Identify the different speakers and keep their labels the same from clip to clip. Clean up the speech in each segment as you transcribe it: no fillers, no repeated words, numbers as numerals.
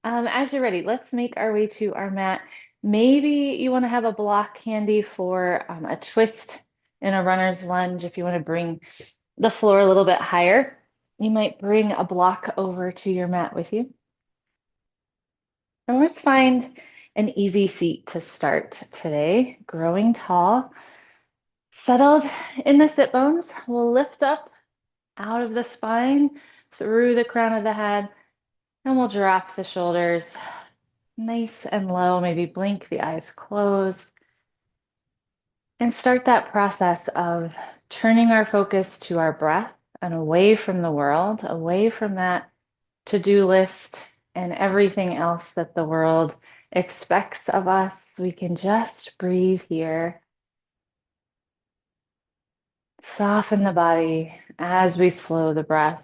Speaker 1: As you're ready, let's make our way to our mat. Maybe you want to have a block handy for a twist in a runner's lunge. If you want to bring the floor a little bit higher, you might bring a block over to your mat with you. And let's find an easy seat to start today. Growing tall, settled in the sit bones. We'll lift up out of the spine, through the crown of the head, and we'll drop the shoulders nice and low. Maybe blink the eyes closed and start that process of turning our focus to our breath and away from the world, away from that to-do list and everything else that the world expects of us. We can just breathe here, soften the body as we slow the breath.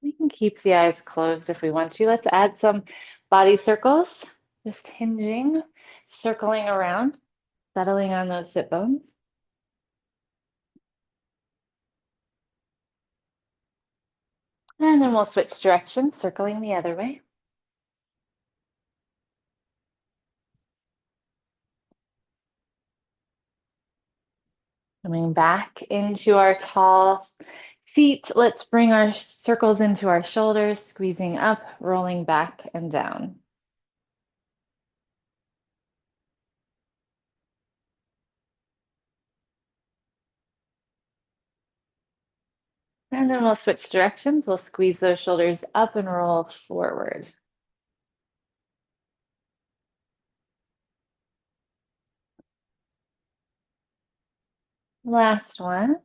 Speaker 1: We can keep the eyes closed if we want to. Let's add some body circles, just hinging, circling around, settling on those sit bones. And then we'll switch directions, circling the other way. Coming back into our tall seat, let's bring our circles into our shoulders, squeezing up, rolling back and down. And then we'll switch directions. We'll squeeze those shoulders up and roll forward. Last one.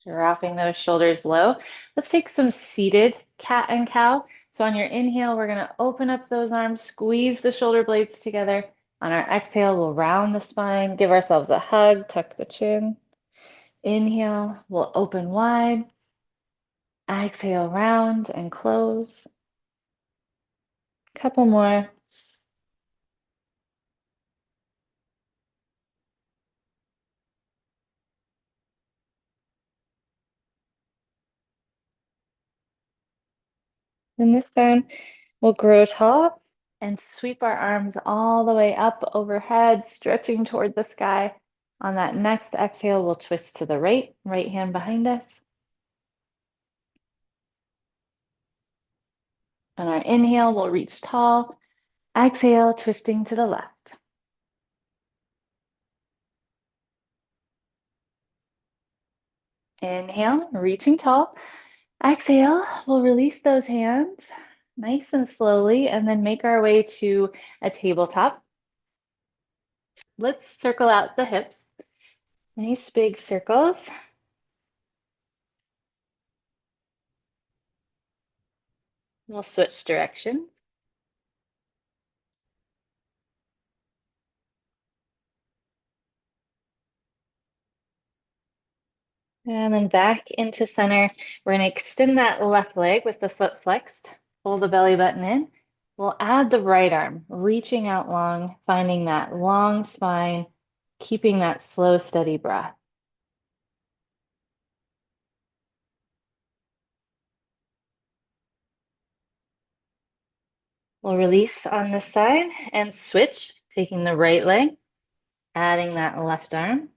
Speaker 1: Dropping those shoulders low. Let's take some seated cat and cow. So on your inhale, we're going to open up those arms, squeeze the shoulder blades together. On our exhale, we'll round the spine, give ourselves a hug, tuck the chin. Inhale, we'll open wide. Exhale, round and close. Couple more. And this time, we'll grow tall and sweep our arms all the way up overhead, stretching toward the sky. On that next exhale, we'll twist to the right hand behind us. On our inhale, we'll reach tall. Exhale, twisting to the left. Inhale, reaching tall. Exhale, we'll release those hands nice and slowly and then make our way to a tabletop. Let's circle out the hips. Nice big circles. We'll switch direction. And then back into center. We're going to extend that left leg with the foot flexed. Pull the belly button in. We'll add the right arm, reaching out long, finding that long spine, keeping that slow, steady breath. We'll release on this side and switch, taking the right leg, adding that left arm.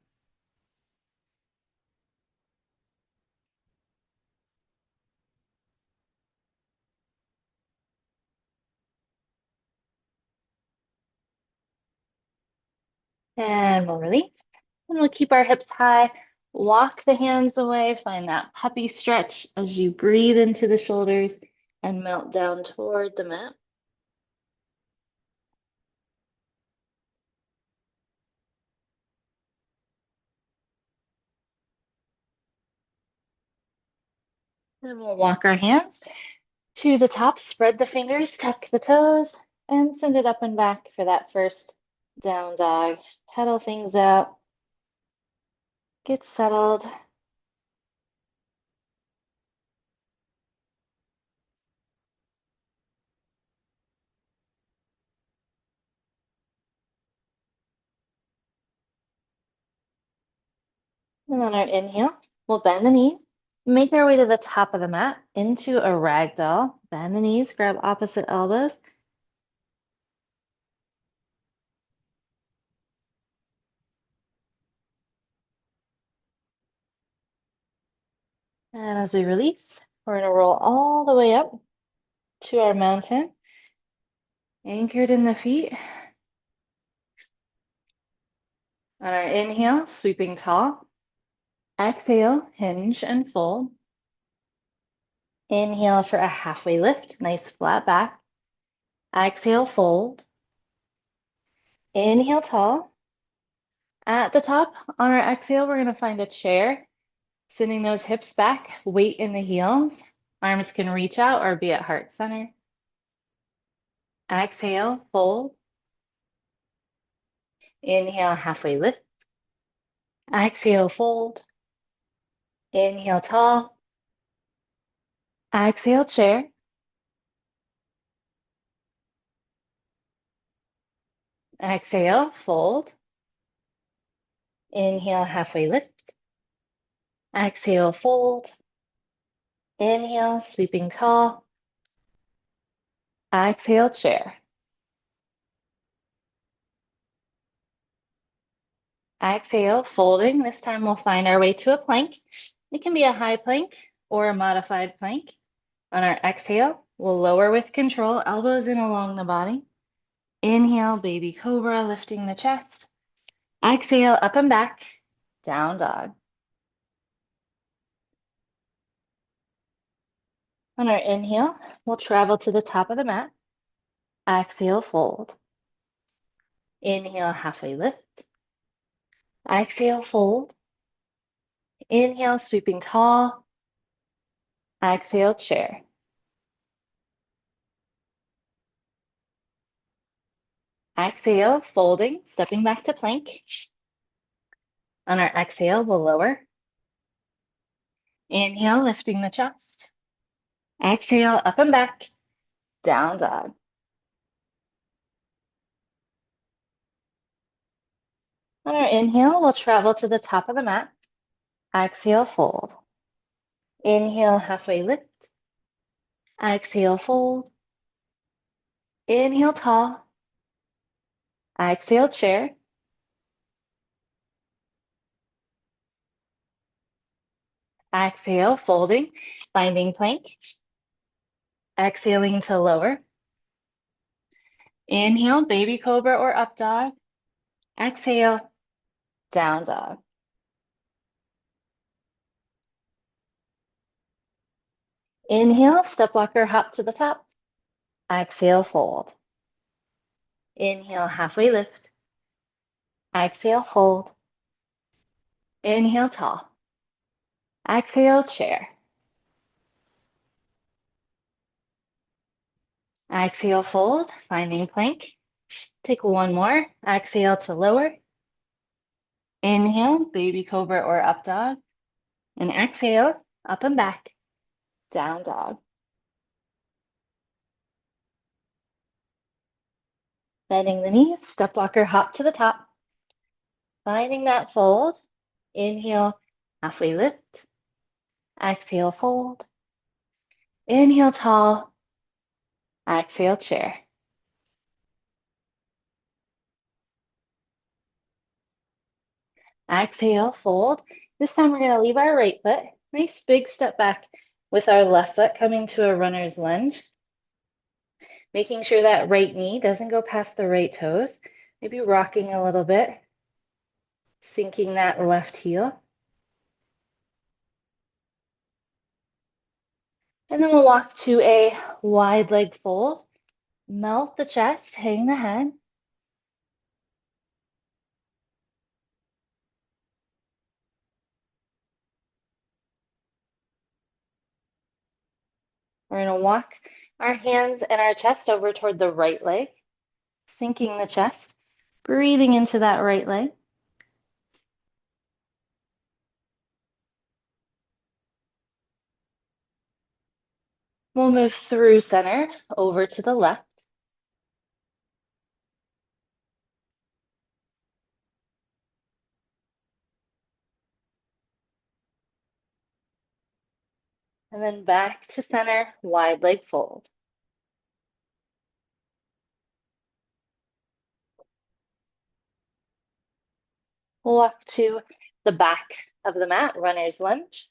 Speaker 1: And we'll release. And we'll keep our hips high. Walk the hands away. Find that puppy stretch as you breathe into the shoulders and melt down toward the mat. Then we'll walk our hands to the top, spread the fingers, tuck the toes, and send it up and back for that first down dog. Pedal things out. Get settled. And on our inhale, we'll bend the knees, make our way to the top of the mat into a ragdoll. Bend the knees, grab opposite elbows. And as we release, we're going to roll all the way up to our mountain, anchored in the feet. On our inhale, sweeping tall. Exhale, hinge and fold. Inhale for a halfway lift, nice flat back. Exhale, fold. Inhale, tall. At the top, on our exhale, we're going to find a chair, sending those hips back, weight in the heels. Arms can reach out or be at heart center. Exhale, fold. Inhale, halfway lift. Exhale, fold. Inhale, tall. Exhale, chair. Exhale, fold. Inhale, halfway lift. Exhale, fold. Inhale, sweeping tall. Exhale, chair. Exhale, folding. This time we'll find our way to a plank. It can be a high plank or a modified plank. On our exhale, we'll lower with control, elbows in along the body. Inhale, baby cobra, lifting the chest. Exhale, up and back, down dog. On our inhale, we'll travel to the top of the mat. Exhale, fold. Inhale, halfway lift. Exhale, fold. Inhale, sweeping tall. Exhale, chair. Exhale, folding, stepping back to plank. On our exhale, we'll lower. Inhale, lifting the chest. Exhale, up and back, down dog. On our inhale, we'll travel to the top of the mat. Exhale, fold. Inhale, halfway lift. Exhale, fold. Inhale, tall. Exhale, chair. Exhale, folding, finding plank. Exhaling to lower. Inhale, baby cobra or up dog. Exhale, down dog. Inhale, step walker hop to the top. Exhale, fold. Inhale, halfway lift. Exhale, fold. Inhale, tall. Exhale, chair. Exhale, fold, finding plank. Take one more. Exhale to lower. Inhale, baby cobra or up dog. And exhale, up and back, down dog. Bending the knees, step walker hop to the top. Finding that fold. Inhale, halfway lift. Exhale, fold. Inhale, tall. Exhale, chair. Exhale, fold. This time we're going to leave our right foot. Nice big step back with our left foot coming to a runner's lunge. Making sure that right knee doesn't go past the right toes. Maybe rocking a little bit. Sinking that left heel. And then we'll walk to a wide leg fold. Melt the chest, hang the head. We're going to walk our hands and our chest over toward the right leg, sinking the chest, breathing into that right leg. We'll move through center over to the left, and then back to center, wide leg fold. We'll walk to the back of the mat, runner's lunge.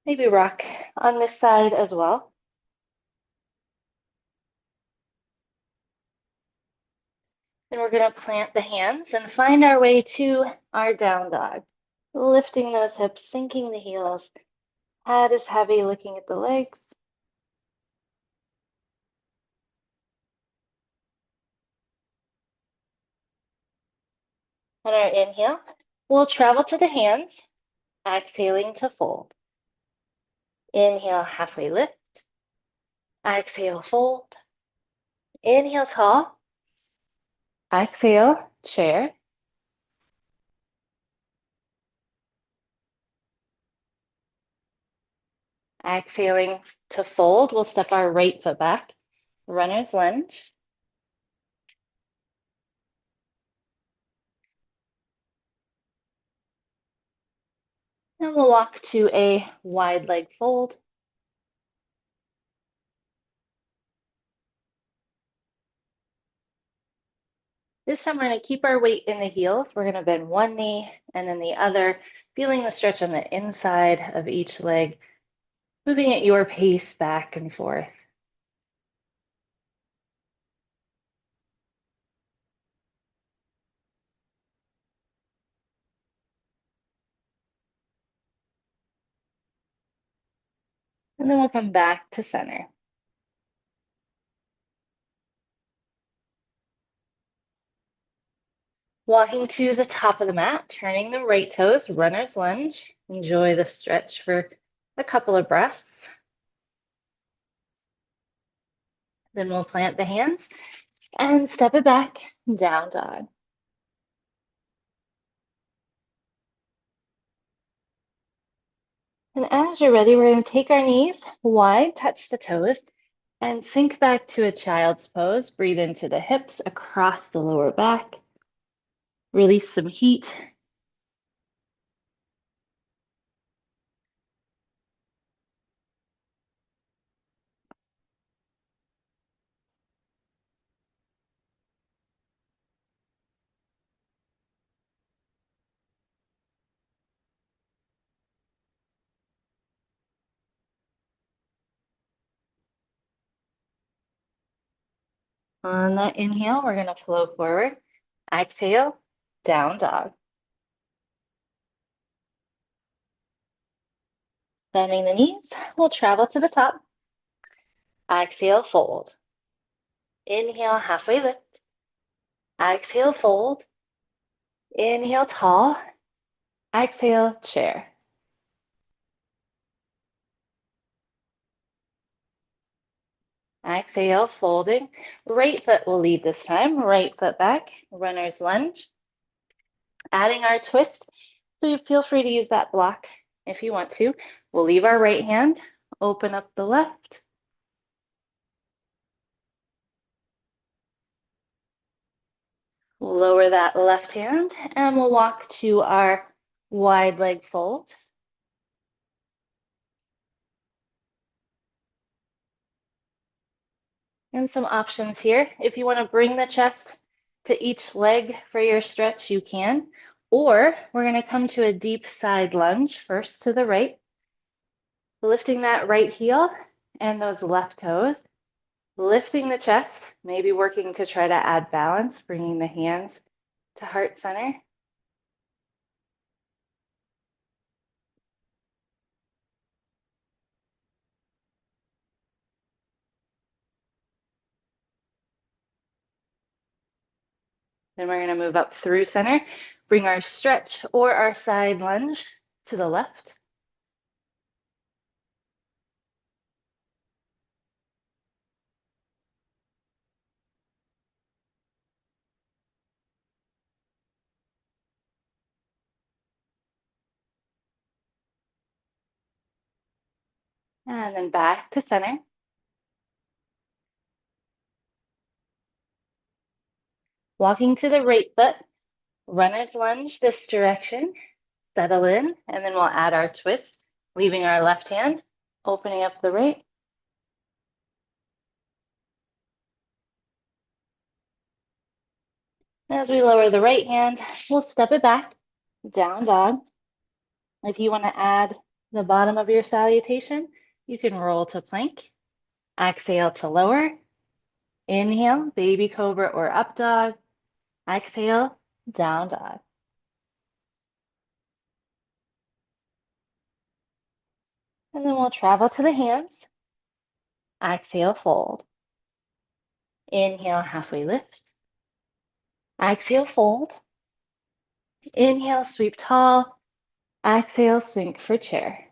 Speaker 1: Maybe rock on this side as well. Then we're going to plant the hands and find our way to our down dog. Lifting those hips, sinking the heels. Head is heavy, looking at the legs. On our inhale, we'll travel to the hands, exhaling to fold. Inhale, halfway lift. Exhale, fold. Inhale, tall. Exhale, chair. Exhaling to fold, we'll step our right foot back. Runner's lunge. And we'll walk to a wide leg fold. This time we're going to keep our weight in the heels. We're going to bend one knee and then the other, feeling the stretch on the inside of each leg, moving at your pace back and forth. And then we'll come back to center. Walking to the top of the mat, turning the right toes, runner's lunge. Enjoy the stretch for a couple of breaths. Then we'll plant the hands and step it back, down dog. And as you're ready, we're going to take our knees wide, touch the toes, and sink back to a child's pose. Breathe into the hips, across the lower back. Release some heat. On that inhale, we're going to flow forward. Exhale, down dog. Bending the knees, we'll travel to the top. Exhale, fold. Inhale, halfway lift. Exhale, fold. Inhale, tall. Exhale, chair. Exhale, folding. Right foot will lead this time. Right foot back, runner's lunge. Adding our twist, so you feel free to use that block if you want to. We'll leave our right hand, open up the left. We'll lower that left hand and we'll walk to our wide leg fold. And some options here. If you want to bring the chest to each leg for your stretch, you can. Or we're going to come to a deep side lunge, first to the right, lifting that right heel and those left toes, lifting the chest, maybe working to try to add balance, bringing the hands to heart center. Then we're going to move up through center, bring our stretch or our side lunge to the left. And then back to center. Walking to the right foot, runner's lunge this direction, settle in, and then we'll add our twist, leaving our left hand, opening up the right. As we lower the right hand, we'll step it back, down dog. If you want to add the bottom of your salutation, you can roll to plank. Exhale to lower. Inhale, baby cobra or up dog. Exhale, down dog. And then we'll travel to the hands. Exhale, fold. Inhale, halfway lift. Exhale, fold. Inhale, sweep tall. Exhale, sink for chair.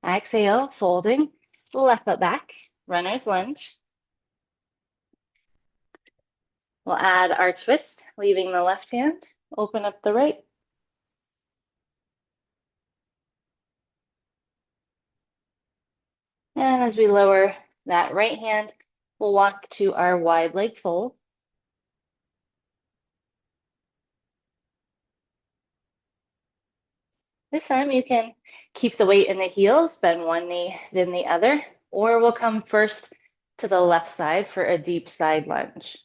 Speaker 1: Exhale, folding. Left foot back. Runner's lunge. We'll add our twist, leaving the left hand. Open up the right. And as we lower that right hand, we'll walk to our wide leg fold. This time you can keep the weight in the heels, bend one knee, then the other, or we'll come first to the left side for a deep side lunge.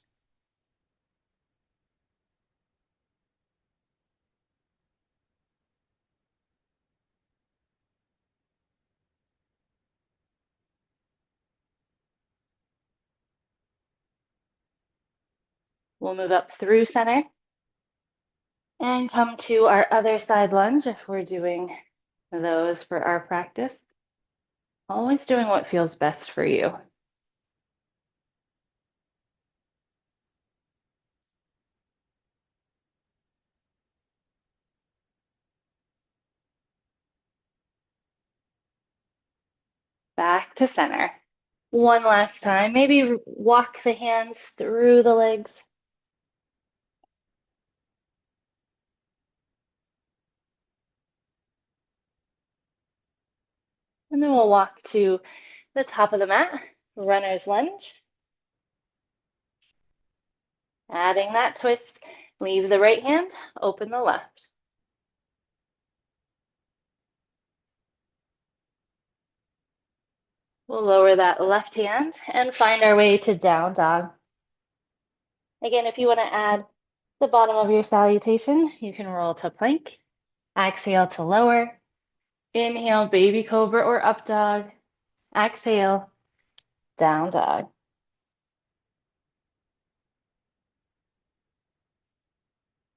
Speaker 1: We'll move up through center and come to our other side lunge if we're doing those for our practice. Always doing what feels best for you. Back to center. One last time. Maybe walk the hands through the legs. And then we'll walk to the top of the mat, runner's lunge. Adding that twist, leave the right hand, open the left. We'll lower that left hand and find our way to down dog. Again, if you want to add the bottom of your salutation, you can roll to plank. Exhale to lower. Inhale, baby cobra or up dog. Exhale, down dog.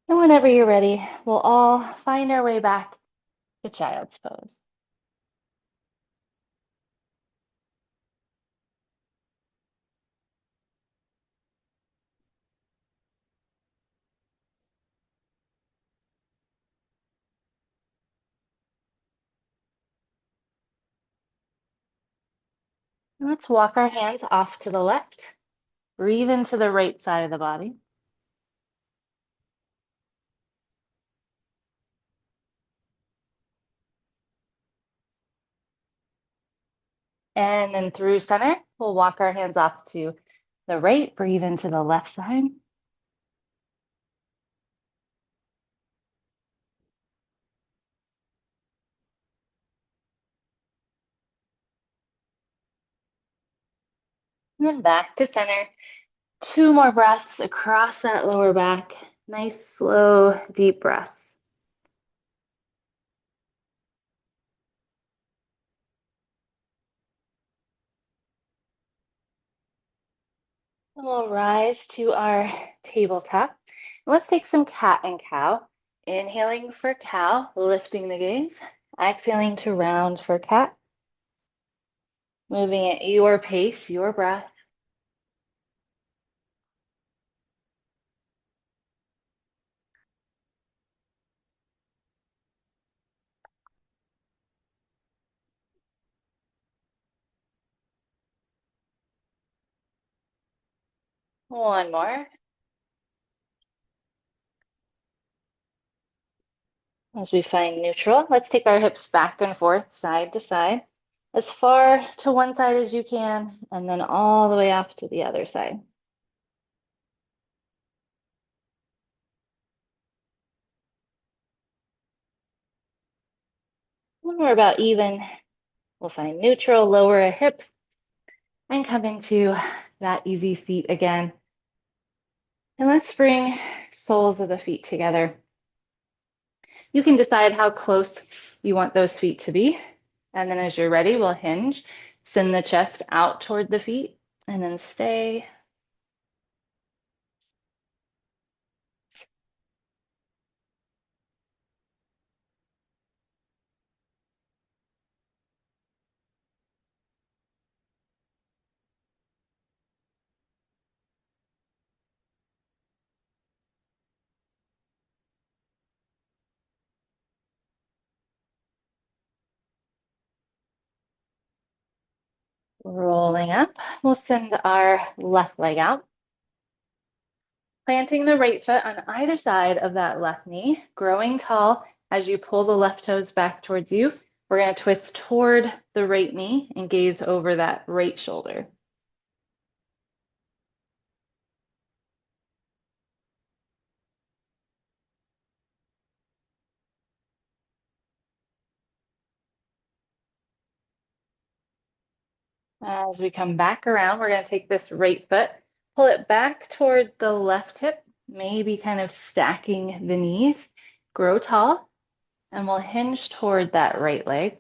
Speaker 1: And whenever you're ready, we'll all find our way back to child's pose. Let's walk our hands off to the left. Breathe into the right side of the body. And then through center, we'll walk our hands off to the right. Breathe into the left side. And then back to center. Two more breaths across that lower back. Nice, slow, deep breaths. And we'll rise to our tabletop. Let's take some cat and cow. Inhaling for cow, lifting the gaze. Exhaling to round for cat. Moving at your pace, your breath. One more. As we find neutral, let's take our hips back and forth, side to side, as far to one side as you can, and then all the way off to the other side. When we're about even, we'll find neutral, lower a hip, and come into that easy seat again. And let's bring soles of the feet together. You can decide how close you want those feet to be. And then as you're ready, we'll hinge, send the chest out toward the feet, and then stay. Rolling up, we'll send our left leg out, planting the right foot on either side of that left knee, growing tall as you pull the left toes back towards you. We're going to twist toward the right knee and gaze over that right shoulder. As we come back around, we're going to take this right foot, pull it back toward the left hip, maybe kind of stacking the knees, grow tall, and we'll hinge toward that right leg.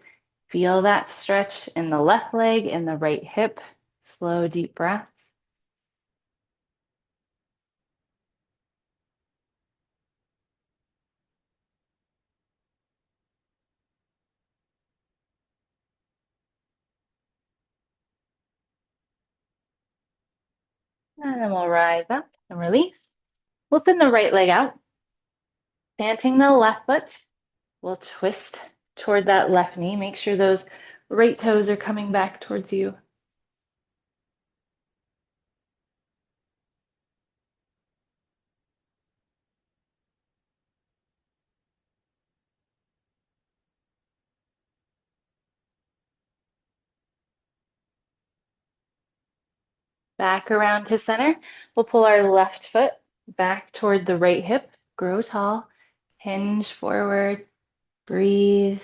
Speaker 1: Feel that stretch in the left leg, in the right hip. Slow, deep breaths. And then we'll rise up and release. We'll send the right leg out, planting the left foot. We'll twist toward that left knee. Make sure those right toes are coming back towards you. Back around to center. We'll pull our left foot back toward the right hip. Grow tall. Hinge forward. Breathe.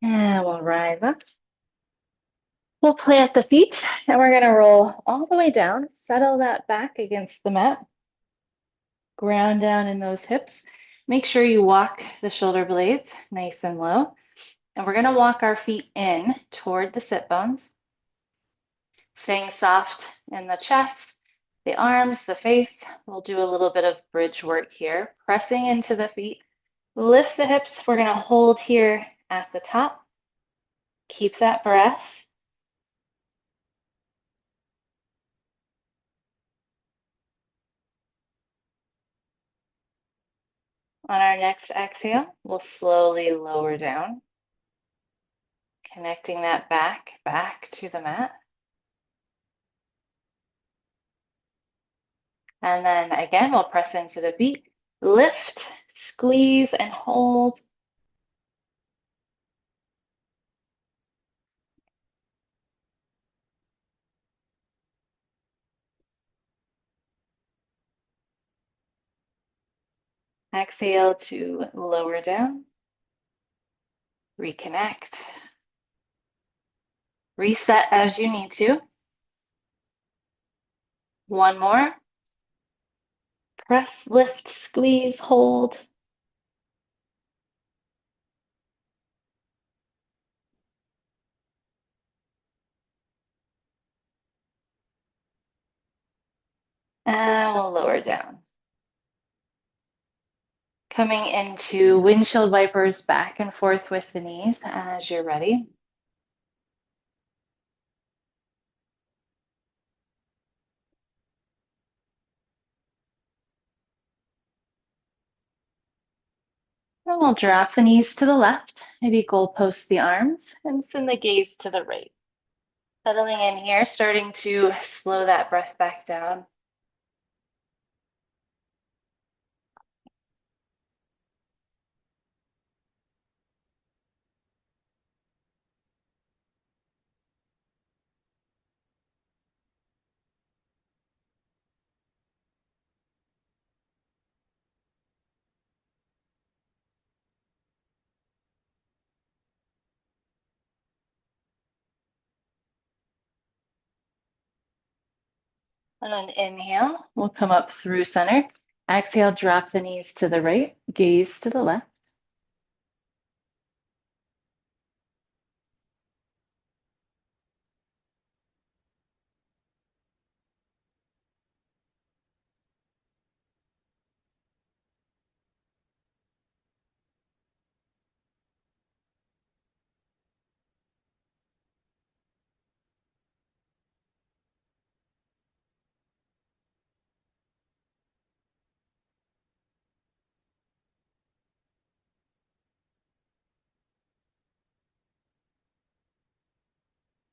Speaker 1: And we'll rise up. We'll plant the feet and we're going to roll all the way down. Settle that back against the mat. Ground down in those hips. Make sure you walk the shoulder blades nice and low. And we're going to walk our feet in toward the sit bones, staying soft in the chest, the arms, the face. We'll do a little bit of bridge work here, pressing into the feet. Lift the hips. We're going to hold here at the top. Keep that breath. On our next exhale, we'll slowly lower down, connecting that back to the mat. And then again, we'll press into the feet, lift, squeeze, and hold. Exhale to lower down, reconnect, reset as you need to. One more. Press, lift, squeeze, hold. And we'll lower down. Coming into windshield wipers back and forth with the knees as you're ready. Then we'll drop the knees to the left, maybe goalpost the arms, and send the gaze to the right. Settling in here, starting to slow that breath back down. And then inhale, we'll come up through center. Exhale, drop the knees to the right, gaze to the left.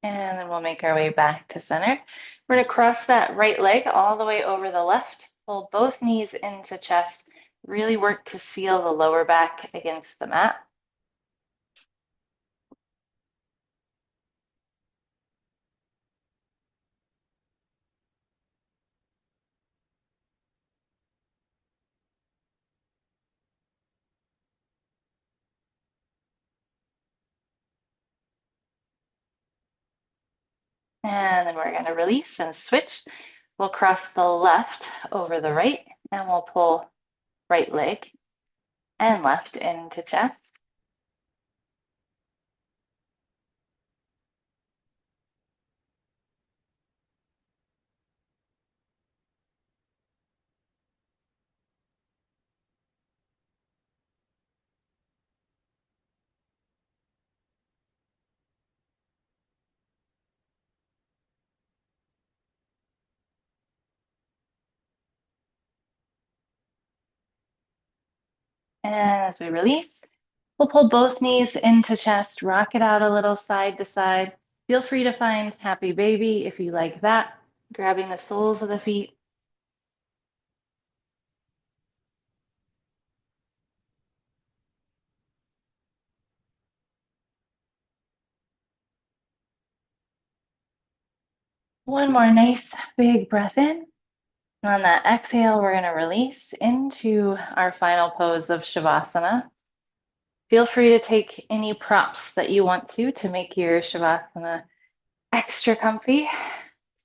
Speaker 1: And then we'll make our way back to center. We're going to cross that right leg all the way over the left. Pull both knees into chest. Really work to seal the lower back against the mat. And then we're going to release and switch. We'll cross the left over the right, and we'll pull right leg and left into chest. And as we release, we'll pull both knees into chest, rock it out a little side to side. Feel free to find happy baby if you like that, grabbing the soles of the feet. One more nice big breath in. And on that exhale, we're going to release into our final pose of Shavasana. Feel free to take any props that you want to make your Shavasana extra comfy.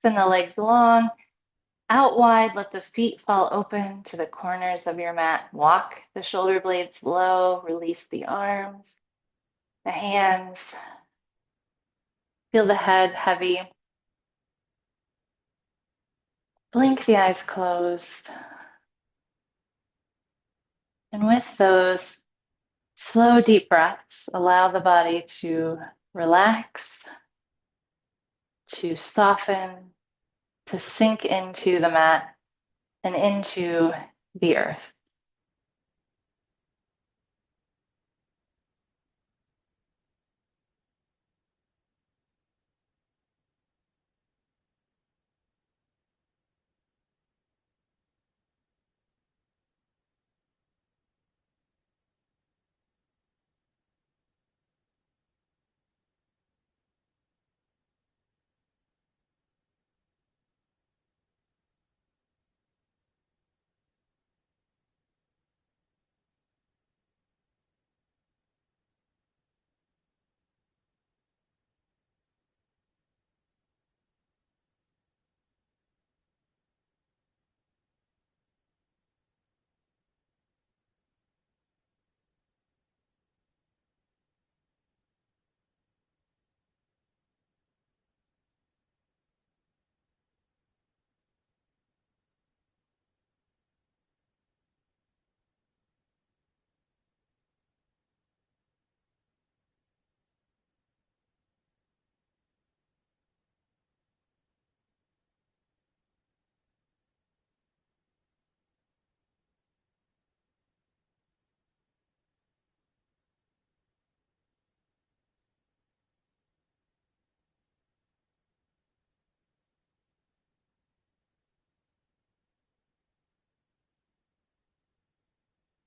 Speaker 1: Send the legs long, out wide, let the feet fall open to the corners of your mat. Walk the shoulder blades low, release the arms, the hands. Feel the head heavy. Blink the eyes closed. And with those slow, deep breaths, allow the body to relax, to soften, to sink into the mat and into the earth.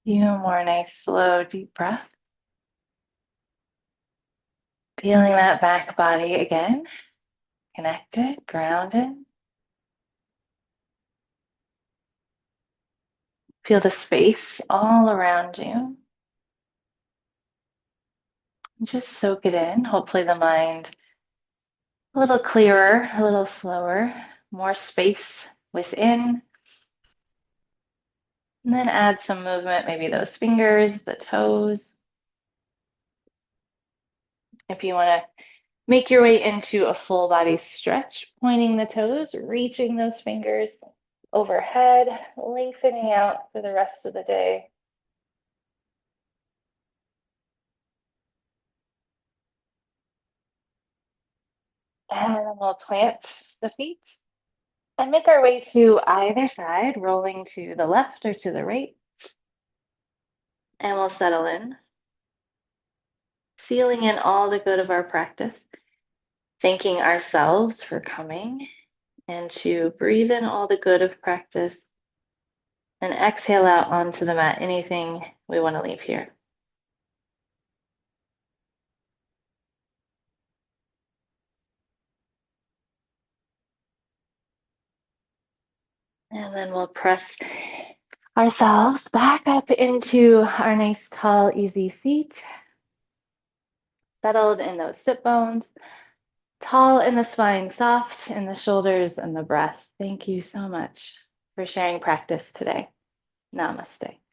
Speaker 1: Few more nice, slow, deep breaths. Feeling that back body again, connected, grounded. Feel the space all around you. Just soak it in. Hopefully, the mind a little clearer, a little slower, more space within. And then add some movement, maybe those fingers, the toes. If you want to make your way into a full body stretch, pointing the toes, reaching those fingers overhead, lengthening out for the rest of the day. And then we'll plant the feet and make our way to either side, rolling to the left or to the right. And we'll settle in, sealing in all the good of our practice, thanking ourselves for coming, and to breathe in all the good of practice and exhale out onto the mat anything we want to leave here. And then we'll press ourselves back up into our nice, tall, easy seat, settled in those sit bones, tall in the spine, soft in the shoulders and the breath. Thank you so much for sharing practice today. Namaste.